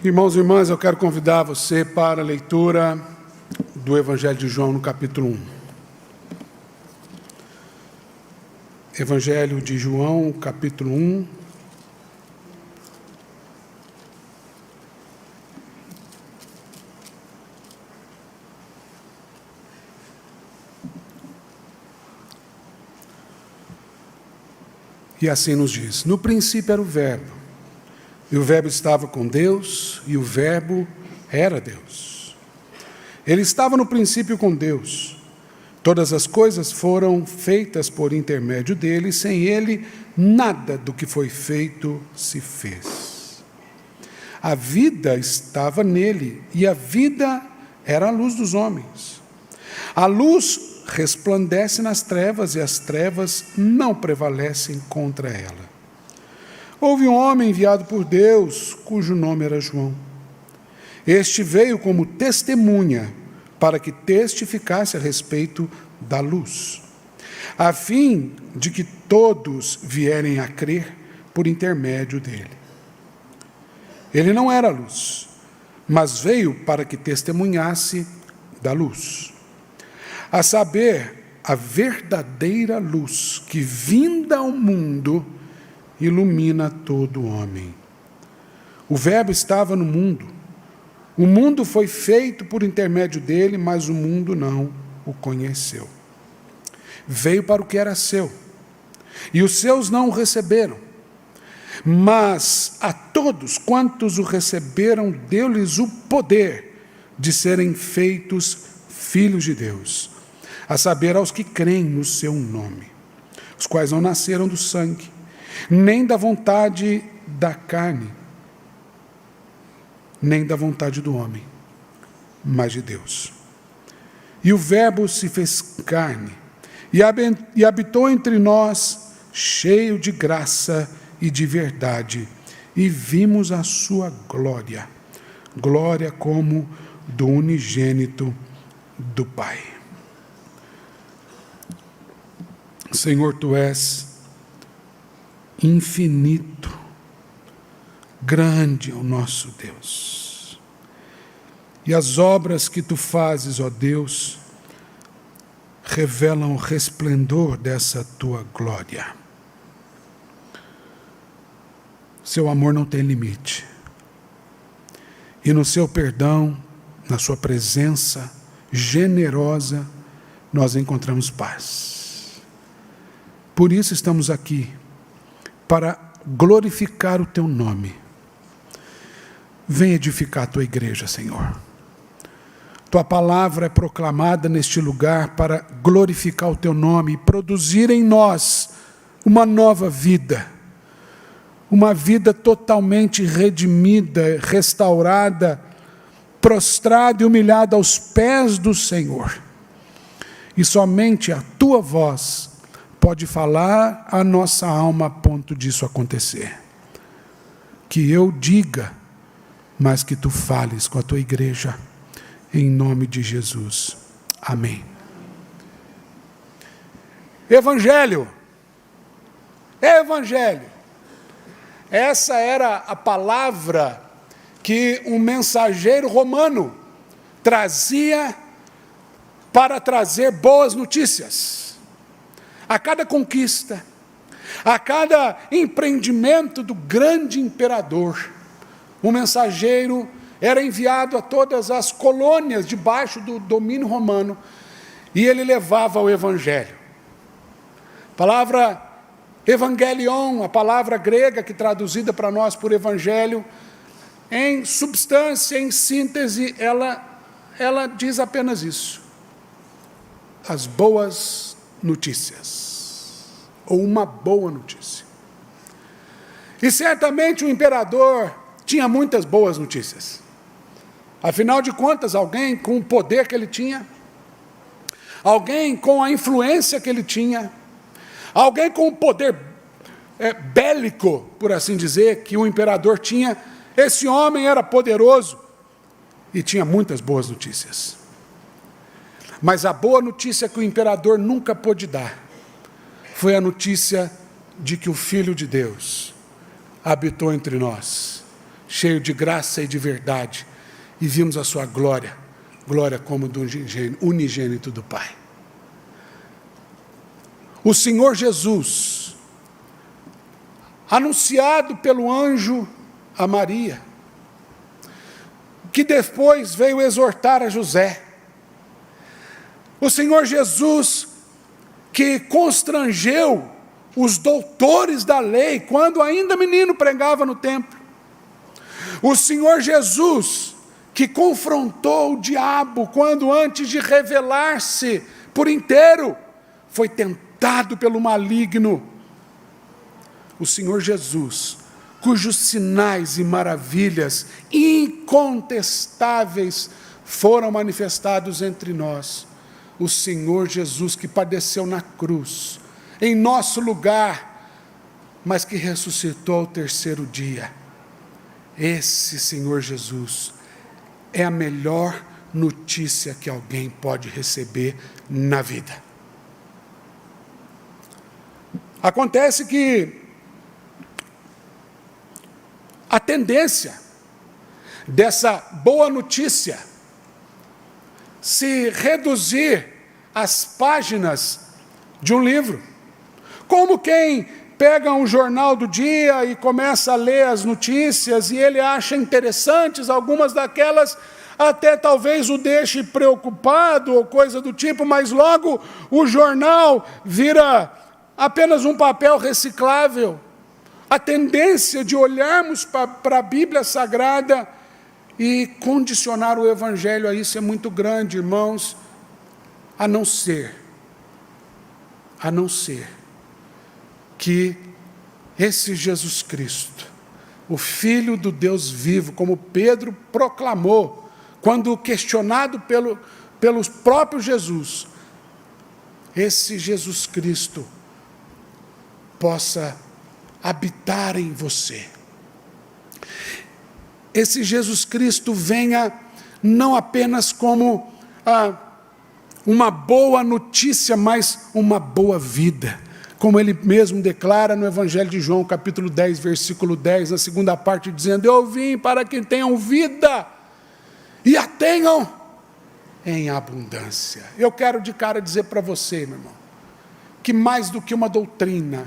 Irmãos e irmãs, eu quero convidar você para a leitura do Evangelho de João no capítulo 1. Evangelho de João, capítulo 1. E assim nos diz: no princípio era o Verbo, e o Verbo estava com Deus, e o Verbo era Deus. Ele estava no princípio com Deus. Todas as coisas foram feitas por intermédio dele, e sem ele, nada do que foi feito se fez. A vida estava nele, e a vida era a luz dos homens. A luz resplandece nas trevas, e as trevas não prevalecem contra ela. Houve um homem enviado por Deus, cujo nome era João. Este veio como testemunha, para que testificasse a respeito da luz, a fim de que todos vierem a crer por intermédio dele. Ele não era a luz, mas veio para que testemunhasse da luz, a saber, a verdadeira luz que, vinda ao mundo, ilumina todo homem. O Verbo estava no mundo. O mundo foi feito por intermédio dele, mas o mundo não o conheceu. Veio para o que era seu, e os seus não o receberam. Mas a todos quantos o receberam, deu-lhes o poder de serem feitos filhos de Deus, a saber, aos que creem no seu nome, os quais não nasceram do sangue, nem da vontade da carne, nem da vontade do homem, mas de Deus. E o Verbo se fez carne, e habitou entre nós, cheio de graça e de verdade, e vimos a sua glória, glória como do unigênito do Pai. Senhor, Tu és infinito, grande é o nosso Deus. E as obras que Tu fazes, ó Deus, revelam o resplendor dessa Tua glória. Seu amor não tem limite. E no Seu perdão, na Sua presença generosa, nós encontramos paz. Por isso estamos aqui, para glorificar o Teu nome. Vem edificar a Tua igreja, Senhor. Tua palavra é proclamada neste lugar para glorificar o Teu nome e produzir em nós uma nova vida. Uma vida totalmente redimida, restaurada, prostrada e humilhada aos pés do Senhor. E somente a Tua voz pode falar a nossa alma a ponto disso acontecer. Que eu diga, mas que Tu fales com a Tua igreja, em nome de Jesus. Amém. Evangelho. Evangelho. Essa era a palavra que um mensageiro romano trazia para trazer boas notícias. A cada conquista, a cada empreendimento do grande imperador, o mensageiro era enviado a todas as colônias debaixo do domínio romano, e ele levava o Evangelho. A palavra Evangelion, a palavra grega que traduzida para nós por Evangelho, em substância, em síntese, ela diz apenas isso: as boas notícias, ou uma boa notícia. E certamente o imperador tinha muitas boas notícias. Afinal de contas, alguém com o poder que ele tinha, alguém com a influência que ele tinha, alguém com o poder bélico, por assim dizer, que o imperador tinha, esse homem era poderoso e tinha muitas boas notícias. Mas a boa notícia que o imperador nunca pôde dar foi a notícia de que o Filho de Deus habitou entre nós, cheio de graça e de verdade, e vimos a sua glória, glória como do unigênito do Pai. O Senhor Jesus, anunciado pelo anjo a Maria, que depois veio exortar a José. O Senhor Jesus, que constrangeu os doutores da lei, quando ainda menino pregava no templo. O Senhor Jesus, que confrontou o diabo, quando antes de revelar-se por inteiro, foi tentado pelo maligno. O Senhor Jesus, cujos sinais e maravilhas incontestáveis foram manifestados entre nós. O Senhor Jesus, que padeceu na cruz, em nosso lugar, mas que ressuscitou ao terceiro dia. Esse Senhor Jesus é a melhor notícia que alguém pode receber na vida. Acontece que a tendência dessa boa notícia se reduzir às páginas de um livro, como quem pega um jornal do dia e começa a ler as notícias e ele acha interessantes, algumas daquelas até talvez o deixe preocupado ou coisa do tipo, mas logo o jornal vira apenas um papel reciclável. A tendência de olharmos para a Bíblia Sagrada e condicionar o Evangelho a isso é muito grande, irmãos, a não ser que esse Jesus Cristo, o Filho do Deus vivo, como Pedro proclamou, quando questionado pelo próprio Jesus, esse Jesus Cristo possa habitar em você. Esse Jesus Cristo venha não apenas como uma boa notícia, mas uma boa vida. Como ele mesmo declara no Evangelho de João, capítulo 10, versículo 10, na segunda parte, dizendo: eu vim para que tenham vida e a tenham em abundância. Eu quero de cara dizer para você, meu irmão, que mais do que uma doutrina,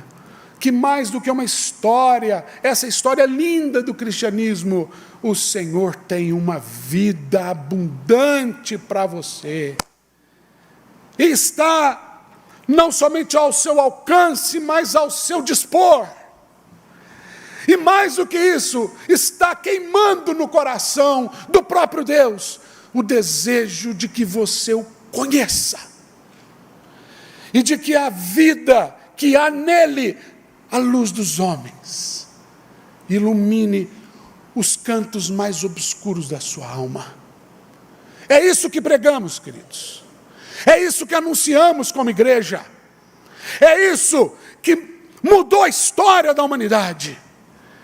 que mais do que uma história, essa história linda do cristianismo, o Senhor tem uma vida abundante para você. E está não somente ao seu alcance, mas ao seu dispor. E mais do que isso, está queimando no coração do próprio Deus o desejo de que você o conheça. E de que a vida que há nele, a luz dos homens, ilumine os cantos mais obscuros da sua alma. É isso que pregamos, queridos. É isso que anunciamos como igreja. É isso que mudou a história da humanidade.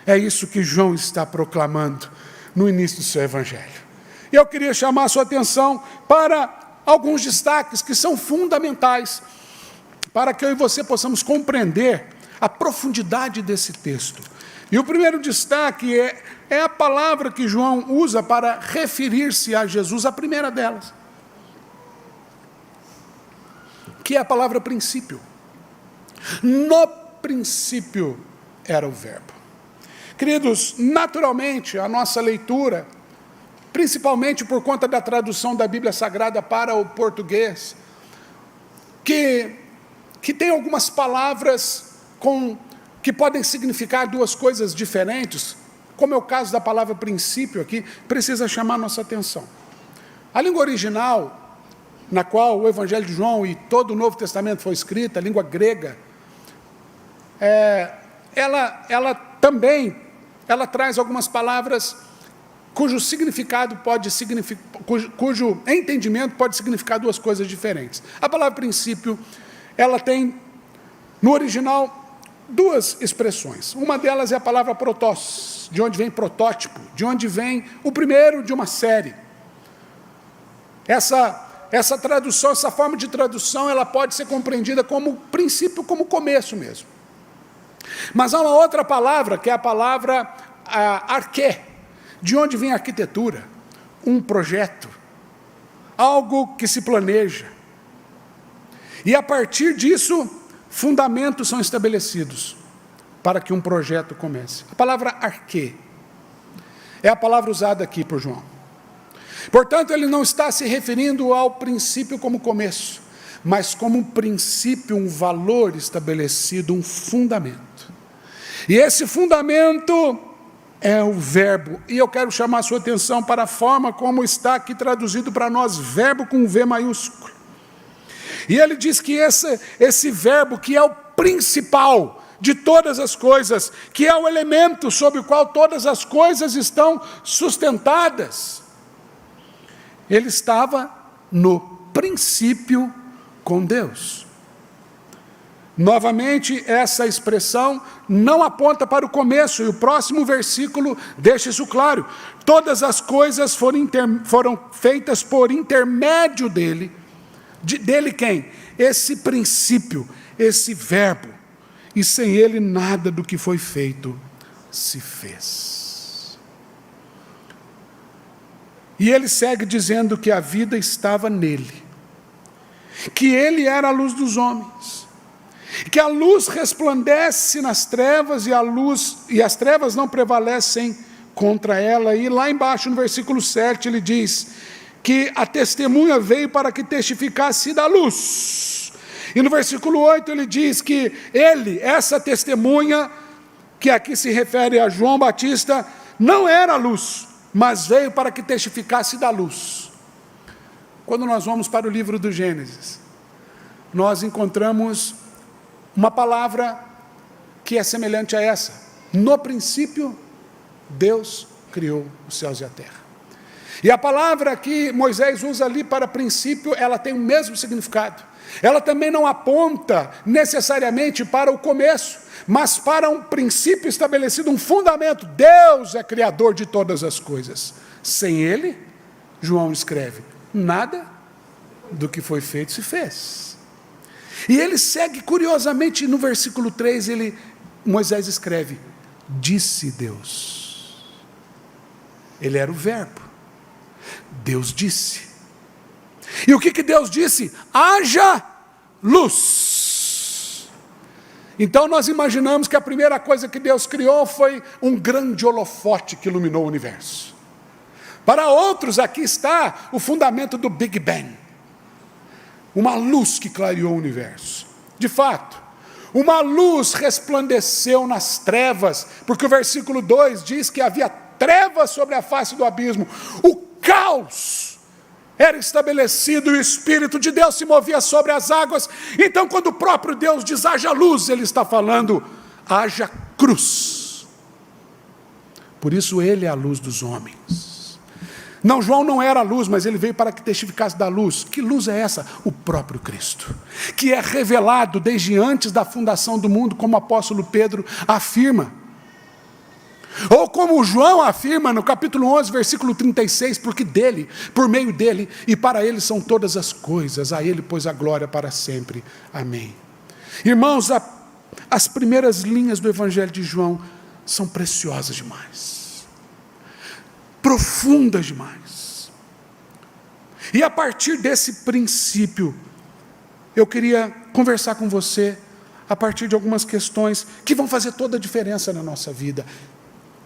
É isso que João está proclamando no início do seu evangelho. E eu queria chamar a sua atenção para alguns destaques que são fundamentais para que eu e você possamos compreender a profundidade desse texto. E o primeiro destaque é a palavra que João usa para referir-se a Jesus, a primeira delas, que é a palavra princípio. No princípio era o verbo. Queridos, naturalmente a nossa leitura, principalmente por conta da tradução da Bíblia Sagrada para o português, que tem algumas palavras que podem significar duas coisas diferentes, como é o caso da palavra princípio aqui, precisa chamar nossa atenção. A língua original, na qual o Evangelho de João e todo o Novo Testamento foi escrito, a língua grega, ela também traz algumas palavras cujo significado pode significar, cujo entendimento pode significar duas coisas diferentes. A palavra princípio, ela tem, no original, duas expressões. Uma delas é a palavra protos, de onde vem protótipo, de onde vem o primeiro de uma série. Essa tradução, essa forma de tradução, ela pode ser compreendida como princípio, como começo mesmo. Mas há uma outra palavra, que é a palavra arqué, De onde vem a arquitetura? Um projeto, algo que se planeja. E a partir disso, fundamentos são estabelecidos para que um projeto comece. A palavra arquê é a palavra usada aqui por João. Portanto, ele não está se referindo ao princípio como começo, mas como um princípio, um valor estabelecido, um fundamento. E esse fundamento é o verbo. E eu quero chamar a sua atenção para a forma como está aqui traduzido para nós, verbo com V maiúsculo. E ele diz que esse verbo, que é o principal de todas as coisas, que é o elemento sobre o qual todas as coisas estão sustentadas, ele estava no princípio com Deus. Novamente, essa expressão não aponta para o começo, e o próximo versículo deixa isso claro. Todas as coisas foram feitas por intermédio dele. Dele quem? Esse princípio, esse verbo. E sem ele nada do que foi feito se fez. E ele segue dizendo que a vida estava nele, que ele era a luz dos homens, que a luz resplandece nas trevas e as trevas não prevalecem contra ela. E lá embaixo no versículo 7 ele diz que a testemunha veio para que testificasse da luz. E no versículo 8 ele diz que ele, essa testemunha, que aqui se refere a João Batista, não era a luz, mas veio para que testificasse da luz. Quando nós vamos para o livro do Gênesis, nós encontramos uma palavra que é semelhante a essa. No princípio, Deus criou os céus e a terra. E a palavra que Moisés usa ali para princípio, ela tem o mesmo significado. Ela também não aponta necessariamente para o começo, mas para um princípio estabelecido, um fundamento. Deus é criador de todas as coisas. Sem ele, João escreve, nada do que foi feito se fez. E ele segue curiosamente no versículo 3, Moisés escreve, disse Deus. Ele era o verbo. Deus disse. E o que Deus disse? Haja luz. Então nós imaginamos que a primeira coisa que Deus criou foi um grande holofote que iluminou o universo. Para outros, aqui está o fundamento do Big Bang. Uma luz que clareou o universo. De fato, uma luz resplandeceu nas trevas, porque o versículo 2 diz que havia trevas sobre a face do abismo. O caos era estabelecido e o Espírito de Deus se movia sobre as águas. Então, quando o próprio Deus diz haja luz, ele está falando haja cruz. Por isso ele é a luz dos homens. Não, João não era a luz, mas ele veio para que testificasse da luz. Que luz é essa? O próprio Cristo, que é revelado desde antes da fundação do mundo, como o apóstolo Pedro afirma. Ou como João afirma no capítulo 11, versículo 36, porque dele, por meio dele e para ele são todas as coisas, a ele pois a glória para sempre. Amém. Irmãos, as primeiras linhas do Evangelho de João são preciosas demais, profundas demais. E a partir desse princípio, eu queria conversar com você a partir de algumas questões que vão fazer toda a diferença na nossa vida.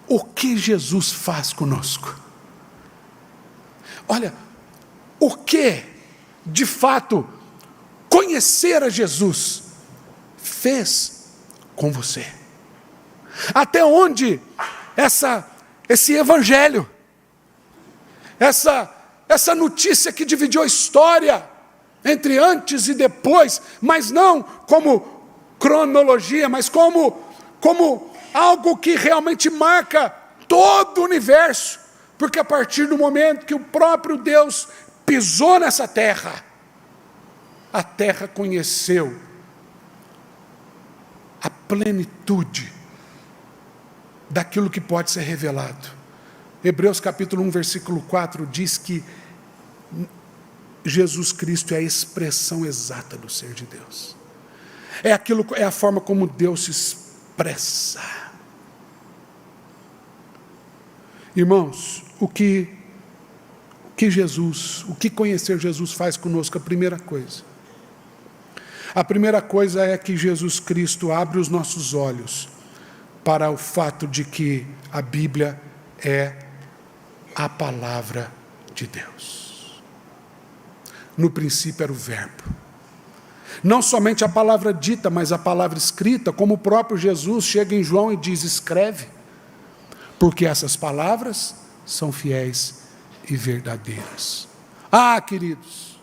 O que Jesus faz conosco? Olha, o que, de fato, conhecer a Jesus fez com você? Até onde esse evangelho, essa notícia que dividiu a história entre antes e depois, mas não como cronologia, mas como algo que realmente marca todo o universo, porque a partir do momento que o próprio Deus pisou nessa terra, a terra conheceu a plenitude daquilo que pode ser revelado. Hebreus capítulo 1, versículo 4 diz que Jesus Cristo é a expressão exata do ser de Deus. É a forma como Deus se expressa. Irmãos, o que conhecer Jesus faz conosco? A primeira coisa é que Jesus Cristo abre os nossos olhos para o fato de que a Bíblia é a palavra de Deus. No princípio era o Verbo. Não somente a palavra dita, mas a palavra escrita, como o próprio Jesus chega em João e diz: escreve, porque essas palavras são fiéis e verdadeiras. Queridos,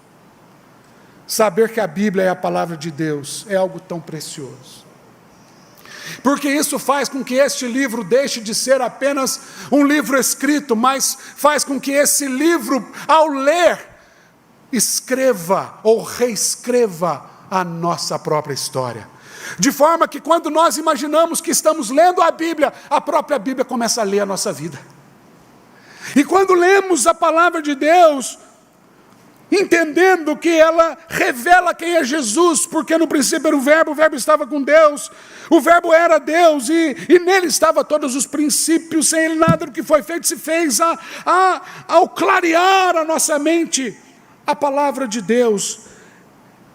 saber que a Bíblia é a palavra de Deus é algo tão precioso. Porque isso faz com que este livro deixe de ser apenas um livro escrito, mas faz com que esse livro, ao ler, escreva ou reescreva a nossa própria história. De forma que quando nós imaginamos que estamos lendo a Bíblia, a própria Bíblia começa a ler a nossa vida. E quando lemos a palavra de Deus, entendendo que ela revela quem é Jesus, porque no princípio era o Verbo estava com Deus, o Verbo era Deus, e nele estavam todos os princípios, sem ele nada do que foi feito se fez. Ao clarear a nossa mente, a palavra de Deus,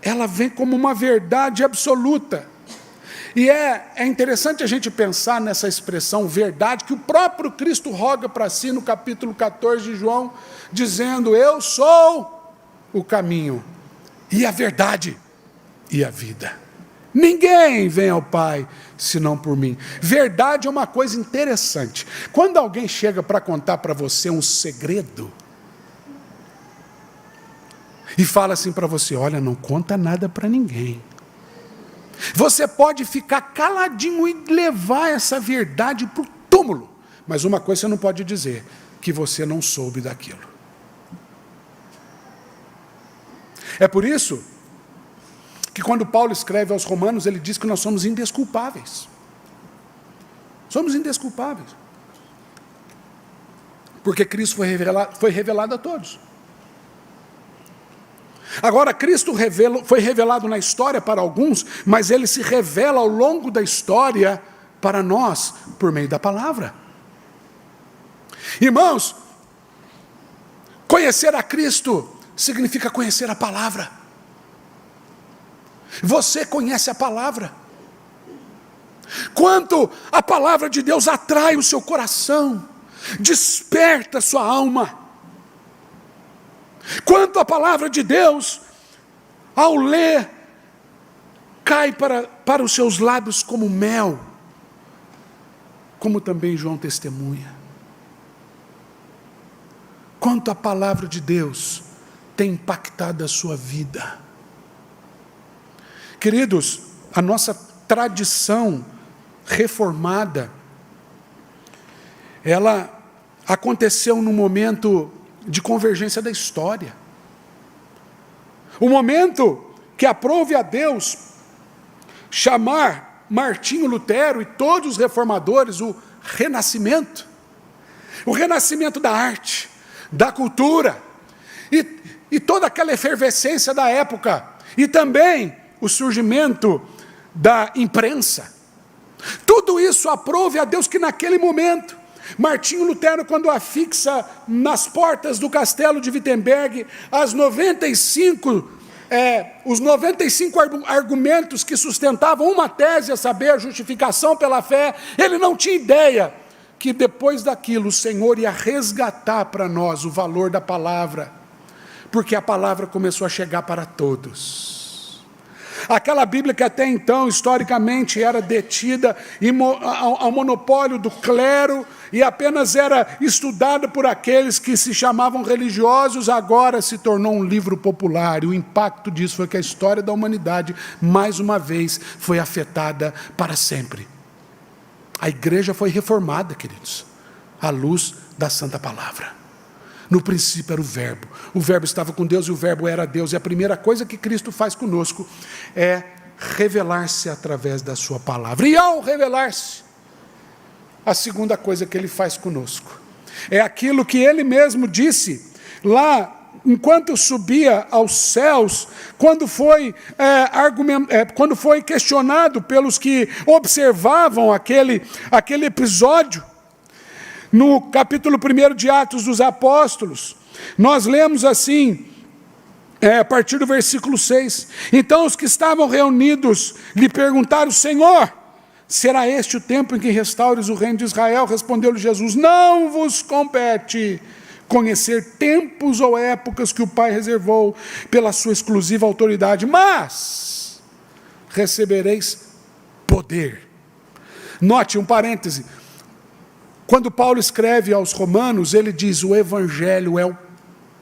ela vem como uma verdade absoluta. E é interessante a gente pensar nessa expressão verdade, que o próprio Cristo roga para si no capítulo 14 de João, dizendo: eu sou o caminho, e a verdade, e a vida. Ninguém vem ao Pai, senão por mim. Verdade é uma coisa interessante. Quando alguém chega para contar para você um segredo, e fala assim para você: olha, não conta nada para ninguém. Você pode ficar caladinho e levar essa verdade para o túmulo. Mas uma coisa você não pode dizer: que você não soube daquilo. É por isso que quando Paulo escreve aos Romanos, ele diz que nós somos indesculpáveis. Somos indesculpáveis. Porque Cristo foi revelado a todos. Agora, Cristo foi revelado na história para alguns, mas ele se revela ao longo da história para nós, por meio da palavra. Irmãos, conhecer a Cristo significa conhecer a palavra. Você conhece a palavra. Quanto a palavra de Deus atrai o seu coração, desperta a sua alma. Quanto a palavra de Deus, ao ler, cai para os seus lábios como mel, como também João testemunha. Quanto a palavra de Deus tem impactado a sua vida. Queridos, a nossa tradição reformada, ela aconteceu num momento de convergência da história. O momento que aprove a Deus chamar Martinho Lutero e todos os reformadores o renascimento. O renascimento da arte, da cultura e toda aquela efervescência da época. E também o surgimento da imprensa. Tudo isso aprove a Deus que naquele momento, Martinho Lutero, quando afixa nas portas do castelo de Wittenberg os 95 argumentos que sustentavam uma tese, a saber, a justificação pela fé, ele não tinha ideia que depois daquilo o Senhor ia resgatar para nós o valor da palavra, porque a palavra começou a chegar para todos. Aquela Bíblia que até então, historicamente, era detida ao monopólio do clero e apenas era estudada por aqueles que se chamavam religiosos, agora se tornou um livro popular. E o impacto disso foi que a história da humanidade, mais uma vez, foi afetada para sempre. A igreja foi reformada, queridos, à luz da Santa Palavra. No princípio era o Verbo estava com Deus e o Verbo era Deus. E a primeira coisa que Cristo faz conosco é revelar-se através da sua palavra. E ao revelar-se, a segunda coisa que ele faz conosco é aquilo que ele mesmo disse lá, enquanto subia aos céus, quando foi questionado pelos que observavam aquele episódio. No capítulo 1 de Atos dos Apóstolos, nós lemos assim, a partir do versículo 6. Então os que estavam reunidos lhe perguntaram: Senhor, será este o tempo em que restaures o reino de Israel? Respondeu-lhe Jesus: não vos compete conhecer tempos ou épocas que o Pai reservou pela sua exclusiva autoridade, mas recebereis poder. Note um parêntese. Quando Paulo escreve aos Romanos, ele diz: o Evangelho é o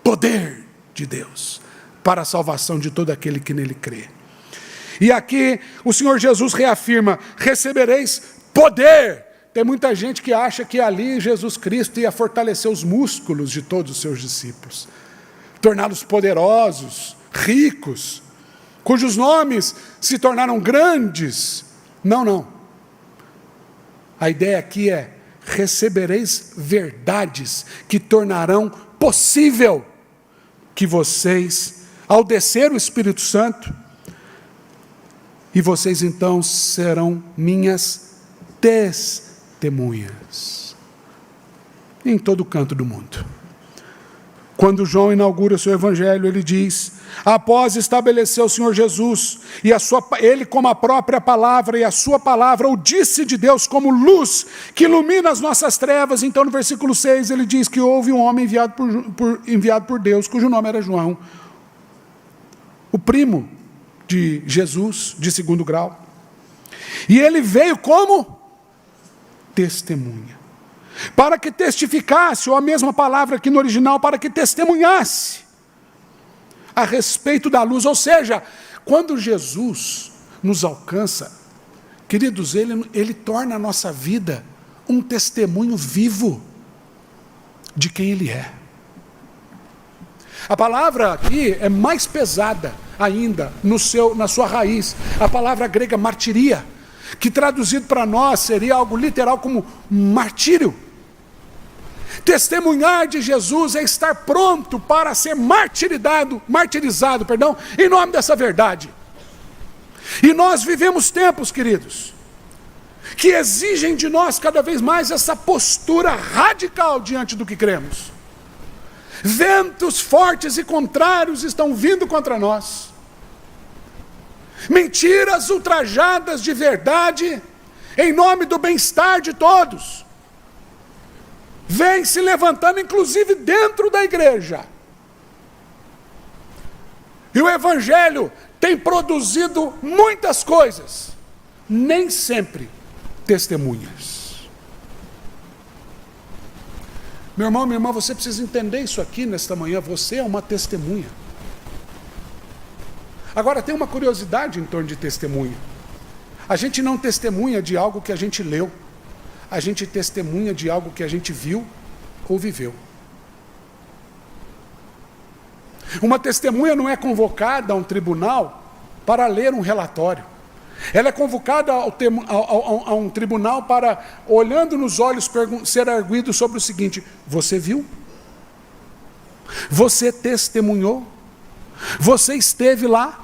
poder de Deus para a salvação de todo aquele que nele crê. E aqui o Senhor Jesus reafirma: recebereis poder. Tem muita gente que acha que ali Jesus Cristo ia fortalecer os músculos de todos os seus discípulos, torná-los poderosos, ricos, cujos nomes se tornaram grandes. Não, não. A ideia aqui é: recebereis verdades que tornarão possível que vocês, ao descer o Espírito Santo, e vocês então serão minhas testemunhas em todo canto do mundo. Quando João inaugura o seu evangelho, ele diz: após estabelecer o Senhor Jesus, e ele como a própria palavra, e a sua palavra o disse de Deus como luz, que ilumina as nossas trevas. Então no versículo 6 ele diz que houve um homem enviado por Deus, cujo nome era João, o primo de Jesus, de segundo grau. E ele veio como testemunha, para que testificasse, ou a mesma palavra aqui no original, para que testemunhasse a respeito da luz. Ou seja, quando Jesus nos alcança, queridos, ele torna a nossa vida um testemunho vivo de quem Ele é. A palavra aqui é mais pesada ainda na sua raiz, a palavra grega martiria, que traduzido para nós seria algo literal como martírio. Testemunhar de Jesus é estar pronto para ser martirizado, em nome dessa verdade. E nós vivemos tempos, queridos, que exigem de nós cada vez mais essa postura radical diante do que cremos. Ventos fortes e contrários estão vindo contra nós. Mentiras ultrajadas de verdade, em nome do bem-estar de todos, vem se levantando, inclusive dentro da igreja. E o Evangelho tem produzido muitas coisas, nem sempre testemunhas. Meu irmão, minha irmã, você precisa entender isso aqui nesta manhã. Você é uma testemunha. Agora, tem uma curiosidade em torno de testemunha. A gente não testemunha de algo que a gente leu. A gente testemunha de algo que a gente viu ou viveu. Uma testemunha não é convocada a um tribunal para ler um relatório. Ela é convocada a um tribunal para, olhando nos olhos, ser arguido sobre o seguinte: você viu? Você testemunhou? Você esteve lá?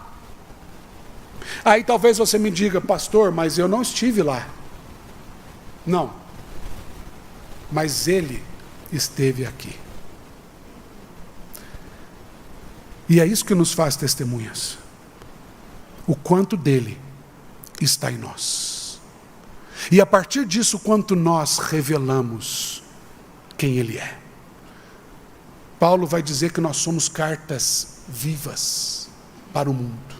Aí talvez você me diga: pastor, mas eu não estive lá. Não. Mas ele esteve aqui. E é isso que nos faz testemunhas. O quanto dele está em nós. E a partir disso, quanto nós revelamos quem ele é. Paulo vai dizer que nós somos cartas vivas para o mundo.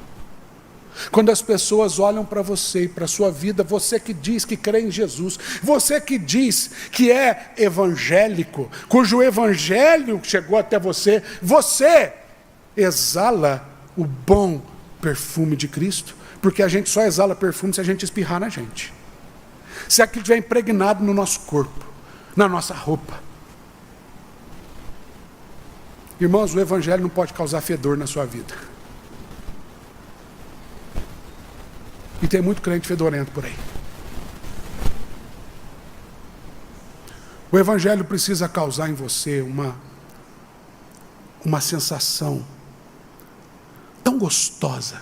Quando as pessoas olham para você e para a sua vida, você que diz que crê em Jesus, você que diz que é evangélico, cujo evangelho chegou até você, você exala o bom perfume de Cristo, porque a gente só exala perfume se a gente espirrar na gente. Se aquilo estiver impregnado no nosso corpo, na nossa roupa. Irmãos, o evangelho não pode causar fedor na sua vida. E tem muito crente fedorento por aí. O evangelho precisa causar em você uma sensação tão gostosa,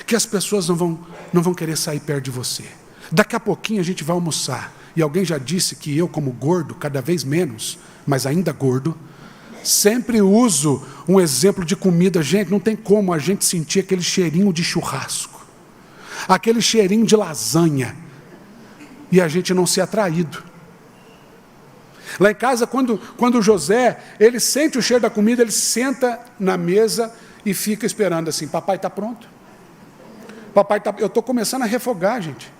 que as pessoas não vão querer sair perto de você. Daqui a pouquinho a gente vai almoçar, E alguém já disse que eu, como gordo, cada vez menos, mas ainda gordo, sempre uso um exemplo de comida. Gente, não tem como a gente sentir aquele cheirinho de churrasco, aquele cheirinho de lasanha, e a gente não ser atraído. Lá em casa, quando o José, ele sente o cheiro da comida, ele senta na mesa e fica esperando assim, papai está pronto? Papai tá, eu estou começando a refogar, gente.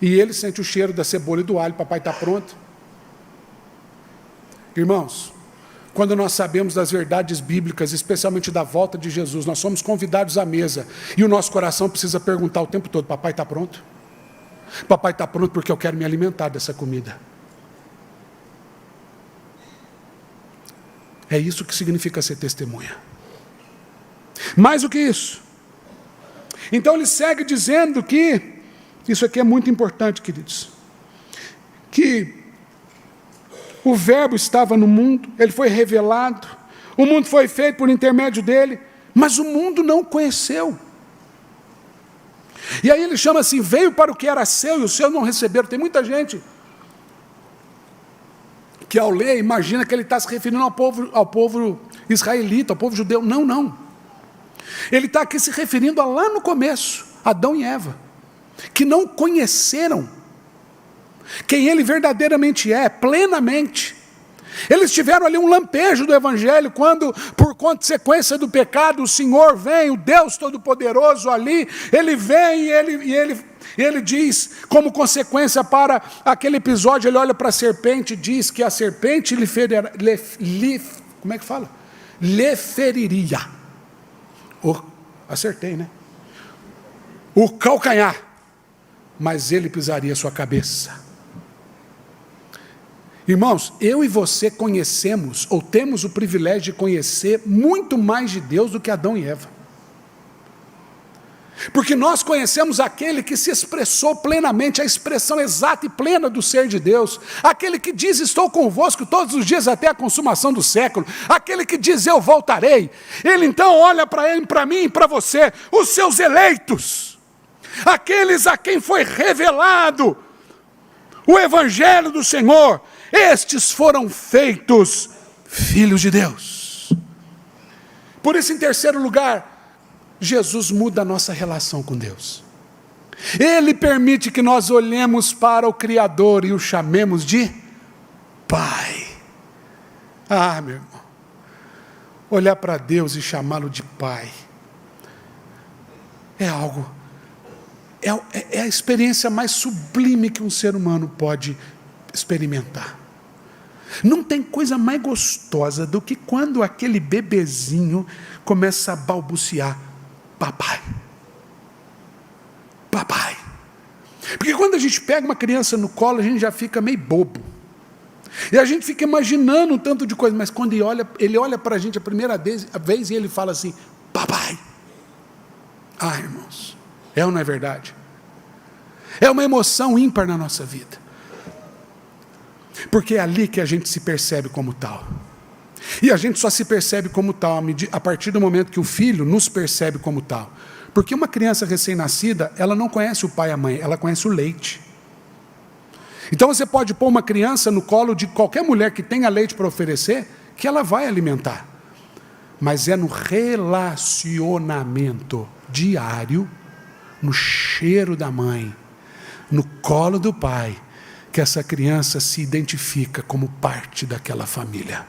E ele sente o cheiro da cebola e do alho, papai está pronto? Irmãos, quando nós sabemos das verdades bíblicas, especialmente da volta de Jesus, nós somos convidados à mesa, e o nosso coração precisa perguntar o tempo todo, papai está pronto? Papai está pronto porque eu quero me alimentar dessa comida. É isso que significa ser testemunha. Mais do que isso. Então ele segue dizendo que, isso aqui é muito importante, queridos, que o verbo estava no mundo, ele foi revelado, o mundo foi feito por intermédio dele, mas o mundo não o conheceu. E aí ele chama assim, veio para o que era seu e os seus não receberam. Tem muita gente que ao ler, imagina que ele está se referindo ao povo israelita, ao povo judeu. Não, não. Ele está aqui se referindo a lá no começo, Adão e Eva, que não conheceram quem ele verdadeiramente é, plenamente. Eles tiveram ali um lampejo do Evangelho, quando, por consequência do pecado, o Senhor vem, o Deus Todo-Poderoso ali, ele vem e ele diz, como consequência para aquele episódio, ele olha para a serpente e diz que a serpente lhe feriria. Acertei, né? O calcanhar, mas ele pisaria sua cabeça. Irmãos, eu e você conhecemos, ou temos o privilégio de conhecer muito mais de Deus do que Adão e Eva. Porque nós conhecemos aquele que se expressou plenamente, a expressão exata e plena do ser de Deus, aquele que diz, estou convosco todos os dias até a consumação do século, aquele que diz, eu voltarei. Ele então olha para ele, para mim e para você, os seus eleitos, aqueles a quem foi revelado o Evangelho do Senhor, estes foram feitos filhos de Deus. Por isso, em terceiro lugar, Jesus muda a nossa relação com Deus. Ele permite que nós olhemos para o Criador e o chamemos de Pai. Ah, meu irmão, olhar para Deus e chamá-lo de Pai é algo, é a experiência mais sublime que um ser humano pode experimentar. Não tem coisa mais gostosa do que quando aquele bebezinho começa a balbuciar, papai, papai. Porque quando a gente pega uma criança no colo, a gente já fica meio bobo. E a gente fica imaginando um tanto de coisa, mas quando ele olha para a gente a primeira vez e ele fala assim, papai. Ah, irmãos, é ou não é verdade? É uma emoção ímpar na nossa vida. Porque é ali que a gente se percebe como tal. E a gente só se percebe como tal a partir do momento que o filho nos percebe como tal. Porque uma criança recém-nascida, ela não conhece o pai e a mãe, ela conhece o leite. Então você pode pôr uma criança no colo de qualquer mulher que tenha leite para oferecer, que ela vai alimentar. Mas é no relacionamento diário, no cheiro da mãe, no colo do pai, que essa criança se identifica como parte daquela família.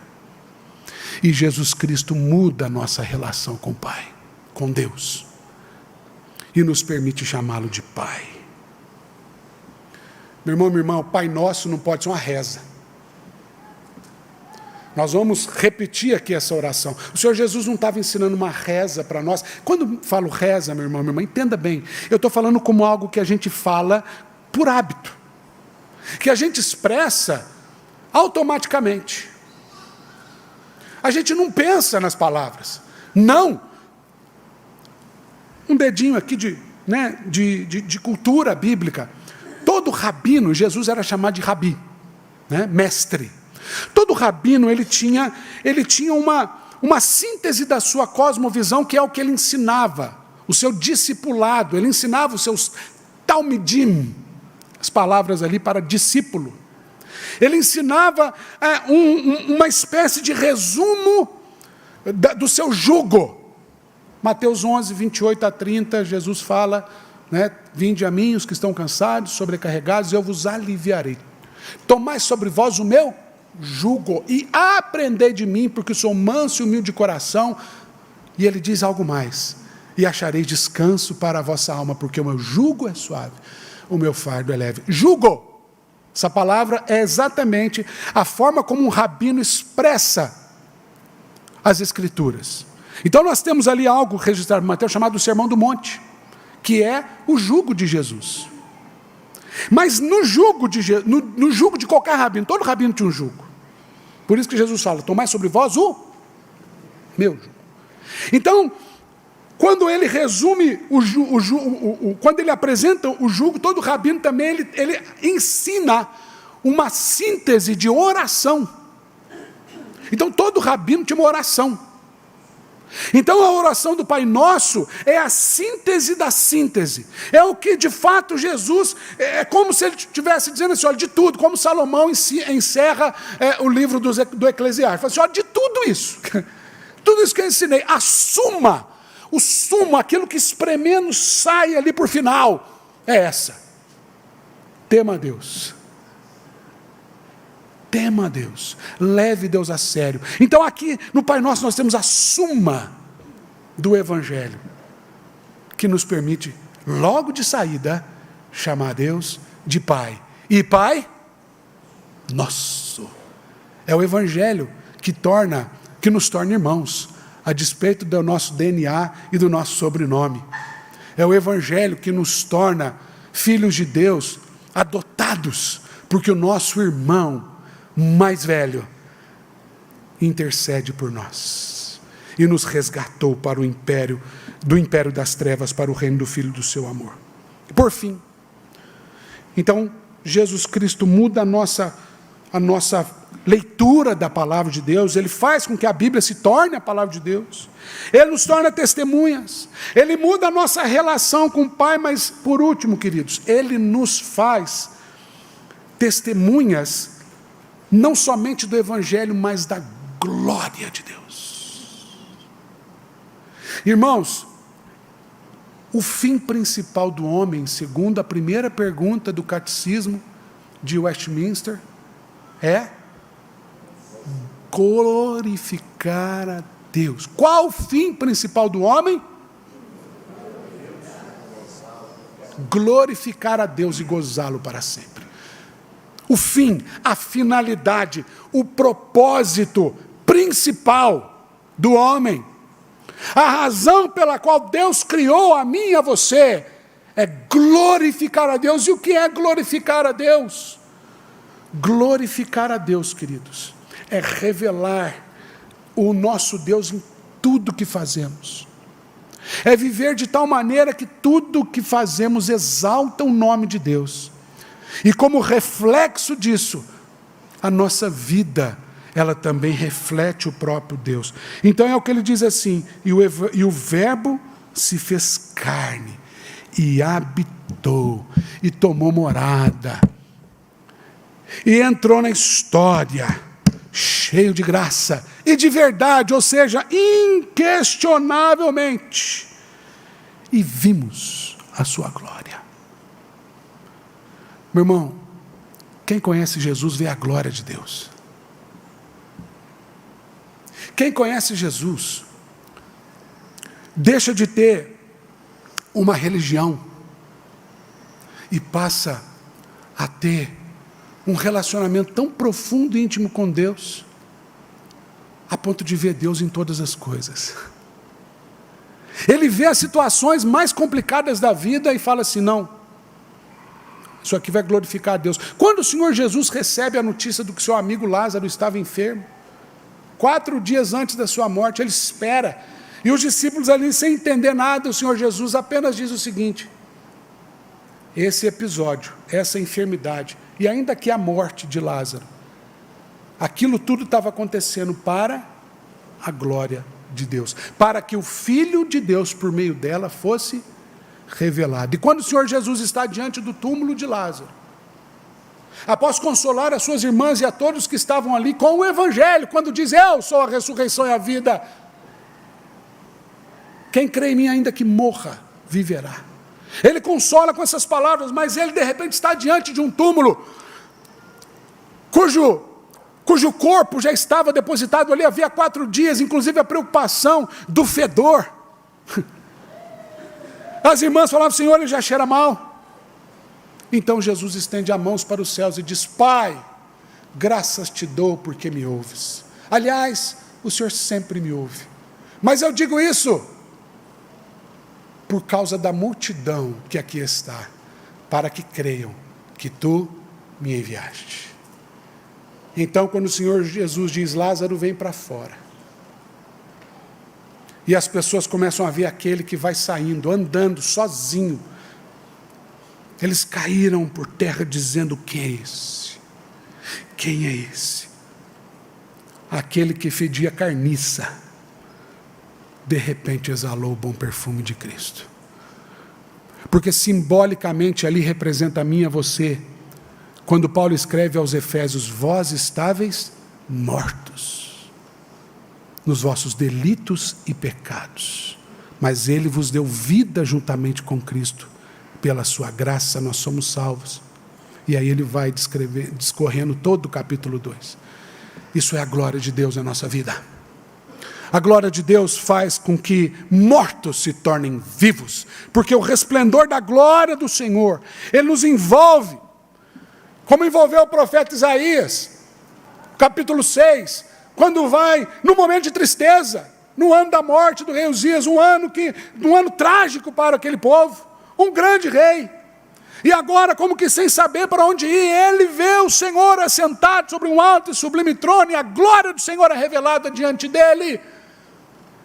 E Jesus Cristo muda a nossa relação com o Pai, com Deus, e nos permite chamá-lo de Pai. Meu irmão, minha irmã, o Pai Nosso não pode ser uma reza. Nós vamos repetir aqui essa oração. O Senhor Jesus não estava ensinando uma reza para nós. Quando falo reza, meu irmão, minha irmã, entenda bem, eu estou falando como algo que a gente fala por hábito, que a gente expressa automaticamente. A gente não pensa nas palavras. Não. Um dedinho aqui de cultura bíblica. Todo rabino, Jesus era chamado de rabi, né? Mestre. Todo rabino, ele tinha uma síntese da sua cosmovisão, que é o que ele ensinava, o seu discipulado. Ele ensinava os seus talmidim, as palavras ali para discípulo. Ele ensinava uma espécie de resumo do seu jugo. Mateus 11, 28 a 30, Jesus fala, né, vinde a mim os que estão cansados, sobrecarregados, eu vos aliviarei. Tomai sobre vós o meu jugo e aprendei de mim, porque sou manso e humilde de coração. E ele diz algo mais: e achareis descanso para a vossa alma, porque o meu jugo é suave, o meu fardo é leve. Jugo, essa palavra é exatamente a forma como um rabino expressa as Escrituras. Então nós temos ali algo registrado em Mateus chamado o Sermão do Monte, que é o jugo de Jesus. Mas no jugo de qualquer rabino, todo rabino tinha um jugo. Por isso que Jesus fala: tomai sobre vós o meu jugo. Então, quando ele resume quando ele apresenta o jugo, todo rabino também ele ensina uma síntese de oração. Então todo rabino tinha uma oração. Então a oração do Pai Nosso é a síntese da síntese. É o que de fato Jesus, é como se ele estivesse dizendo assim, olha, de tudo, como Salomão encerra o livro do Eclesiastes. Fala assim, olha, de tudo isso, tudo isso que eu ensinei, a suma, o sumo, aquilo que espremendo sai ali por final, é essa: tema a Deus. Tema a Deus, leve Deus a sério. Então aqui no Pai Nosso nós temos a suma do Evangelho, que nos permite, logo de saída, chamar Deus de Pai. E Pai Nosso. É o Evangelho que nos torna irmãos, a despeito do nosso DNA e do nosso sobrenome. É o Evangelho que nos torna filhos de Deus, adotados, porque o nosso irmão mais velho intercede por nós e nos resgatou para do império das trevas para o reino do Filho do seu amor. Por fim, então Jesus Cristo muda a nossa leitura da palavra de Deus. Ele faz com que a Bíblia se torne a palavra de Deus. Ele nos torna testemunhas. Ele muda a nossa relação com o Pai, mas por último, queridos, Ele nos faz testemunhas não somente do Evangelho, mas da glória de Deus. Irmãos, o fim principal do homem, segundo a primeira pergunta do Catecismo de Westminster, é glorificar a Deus. Qual o fim principal do homem? Glorificar a Deus e gozá-lo para sempre. O fim, a finalidade, o propósito principal do homem, a razão pela qual Deus criou a mim e a você, é glorificar a Deus. E o que é glorificar a Deus? Glorificar a Deus, queridos, é revelar o nosso Deus em tudo que fazemos. É viver de tal maneira que tudo que fazemos exalta o nome de Deus. E como reflexo disso, a nossa vida, ela também reflete o próprio Deus. Então é o que ele diz assim: e o verbo se fez carne, e habitou, e tomou morada, e entrou na história, cheio de graça e de verdade, ou seja, inquestionavelmente, e vimos a sua glória. Meu irmão, quem conhece Jesus vê a glória de Deus. Quem conhece Jesus deixa de ter uma religião e passa a ter um relacionamento tão profundo e íntimo com Deus, a ponto de ver Deus em todas as coisas. Ele vê as situações mais complicadas da vida e fala assim: não, isso aqui vai glorificar a Deus. Quando o Senhor Jesus recebe a notícia do que seu amigo Lázaro estava enfermo, 4 dias antes da sua morte, ele espera. E os discípulos ali, sem entender nada, o Senhor Jesus apenas diz o seguinte: esse episódio, essa enfermidade, e ainda que a morte de Lázaro, aquilo tudo estava acontecendo para a glória de Deus, para que o Filho de Deus, por meio dela, fosse revelado. E quando o Senhor Jesus está diante do túmulo de Lázaro, após consolar as suas irmãs e a todos que estavam ali com o Evangelho, quando diz, eu sou a ressurreição e a vida, quem crê em mim ainda que morra, viverá. Ele consola com essas palavras, mas ele de repente está diante de um túmulo, cujo corpo já estava depositado ali havia 4 dias, inclusive a preocupação do fedor. As irmãs falavam, Senhor, ele já cheira mal. Então Jesus estende as mãos para os céus e diz, Pai, graças te dou porque me ouves. Aliás, o Senhor sempre me ouve. Mas eu digo isso por causa da multidão que aqui está, para que creiam que tu me enviaste. Então, quando o Senhor Jesus diz, Lázaro, vem para fora. E as pessoas começam a ver aquele que vai saindo, andando, sozinho. Eles caíram por terra dizendo, quem é esse? Quem é esse? Aquele que fedia carniça, de repente exalou o bom perfume de Cristo. Porque simbolicamente ali representa a mim e a você, quando Paulo escreve aos Efésios, vós estáveis mortos, nos vossos delitos e pecados, mas ele vos deu vida juntamente com Cristo, pela sua graça nós somos salvos. E aí ele vai discorrendo todo o capítulo 2. Isso é a glória de Deus na nossa vida. A glória de Deus faz com que mortos se tornem vivos, porque o resplendor da glória do Senhor, ele nos envolve, como envolveu o profeta Isaías, capítulo 6, quando vai no momento de tristeza, no ano da morte do rei Uzias, um ano trágico para aquele povo, um grande rei, e agora como que sem saber para onde ir, ele vê o Senhor assentado sobre um alto e sublime trono, e a glória do Senhor é revelada diante dele,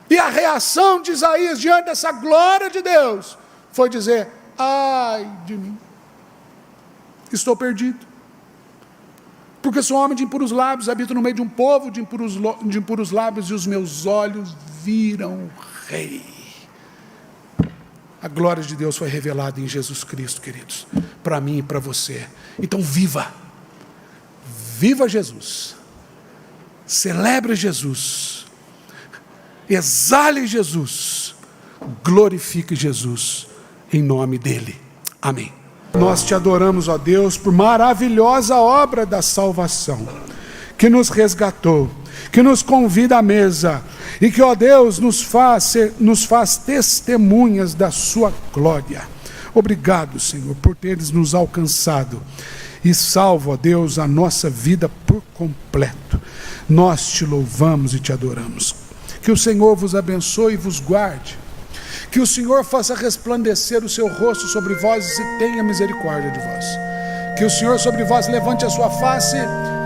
e a reação de Isaías diante dessa glória de Deus, foi dizer, ai de mim, estou perdido, porque sou homem de impuros lábios, habito no meio de um povo de impuros lábios, e os meus olhos viram o Rei. A glória de Deus foi revelada em Jesus Cristo, queridos, para mim e para você. Então viva Jesus, celebre Jesus, exale Jesus, glorifique Jesus, em nome dEle. Amém. Nós te adoramos, ó Deus, por maravilhosa obra da salvação, que nos resgatou, que nos convida à mesa, e que, ó Deus, nos faz testemunhas da sua glória. Obrigado, Senhor, por teres nos alcançado, e salvo, ó Deus, a nossa vida por completo. Nós te louvamos e te adoramos. Que o Senhor vos abençoe e vos guarde. Que o Senhor faça resplandecer o seu rosto sobre vós e tenha misericórdia de vós. Que o Senhor sobre vós levante a sua face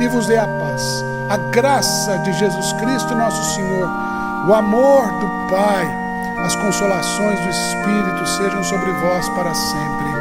e vos dê a paz. A graça de Jesus Cristo nosso Senhor, o amor do Pai, as consolações do Espírito sejam sobre vós para sempre.